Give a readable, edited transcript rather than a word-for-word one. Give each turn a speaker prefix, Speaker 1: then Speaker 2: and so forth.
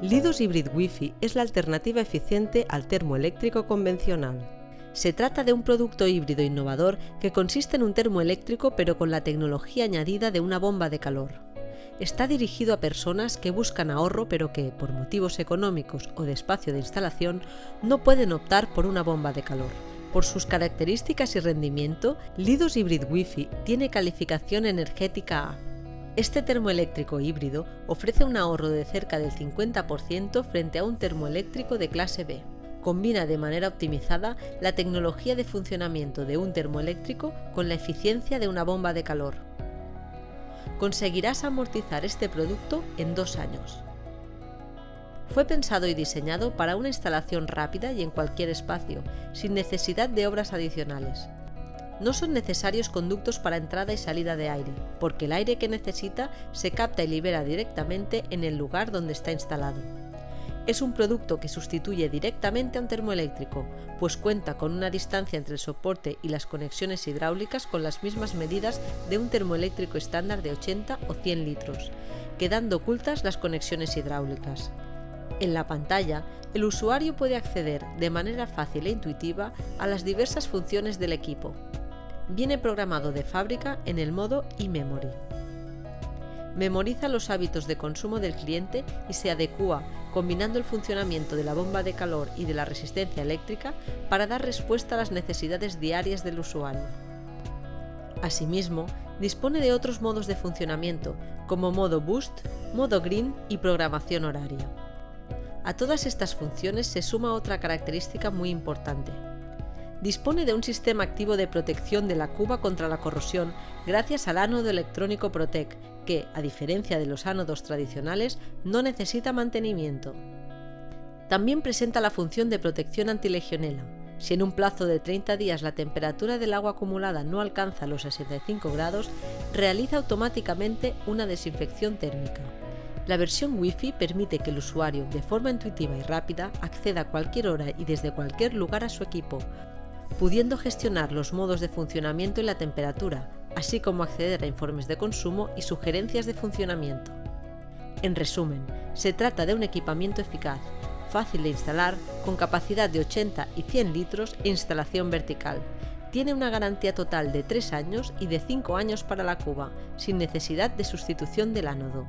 Speaker 1: Lidus Hybrid Wi-Fi es la alternativa eficiente al termoeléctrico convencional. Se trata de un producto híbrido innovador que consiste en un termoeléctrico pero con la tecnología añadida de una bomba de calor. Está dirigido a personas que buscan ahorro pero que, por motivos económicos o de espacio de instalación, no pueden optar por una bomba de calor. Por sus características y rendimiento, Lidus Hybrid Wi-Fi tiene calificación energética A. Este termoeléctrico híbrido ofrece un ahorro de cerca del 50% frente a un termoeléctrico de clase B. Combina de manera optimizada la tecnología de funcionamiento de un termoeléctrico con la eficiencia de una bomba de calor. Conseguirás amortizar este producto en 2 años. Fue pensado y diseñado para una instalación rápida y en cualquier espacio, sin necesidad de obras adicionales. No son necesarios conductos para entrada y salida de aire, porque el aire que necesita se capta y libera directamente en el lugar donde está instalado. Es un producto que sustituye directamente a un termoeléctrico, pues cuenta con una distancia entre el soporte y las conexiones hidráulicas con las mismas medidas de un termoeléctrico estándar de 80 o 100 litros, quedando ocultas las conexiones hidráulicas. En la pantalla, el usuario puede acceder de manera fácil e intuitiva a las diversas funciones del equipo. Viene programado de fábrica en el modo eMemory. Memoriza los hábitos de consumo del cliente y se adecúa combinando el funcionamiento de la bomba de calor y de la resistencia eléctrica para dar respuesta a las necesidades diarias del usuario. Asimismo, dispone de otros modos de funcionamiento, como modo Boost, modo Green y programación horaria. A todas estas funciones se suma otra característica muy importante. Dispone de un sistema activo de protección de la cuba contra la corrosión gracias al ánodo electrónico Protec, que, a diferencia de los ánodos tradicionales, no necesita mantenimiento. También presenta la función de protección antilegionela. Si en un plazo de 30 días la temperatura del agua acumulada no alcanza los 65 grados, realiza automáticamente una desinfección térmica. La versión Wi-Fi permite que el usuario, de forma intuitiva y rápida, acceda a cualquier hora y desde cualquier lugar a su equipo, pudiendo gestionar los modos de funcionamiento y la temperatura, así como acceder a informes de consumo y sugerencias de funcionamiento. En resumen, se trata de un equipamiento eficaz, fácil de instalar, con capacidad de 80 y 100 litros e instalación vertical. Tiene una garantía total de 3 años y de 5 años para la cuba, sin necesidad de sustitución del ánodo.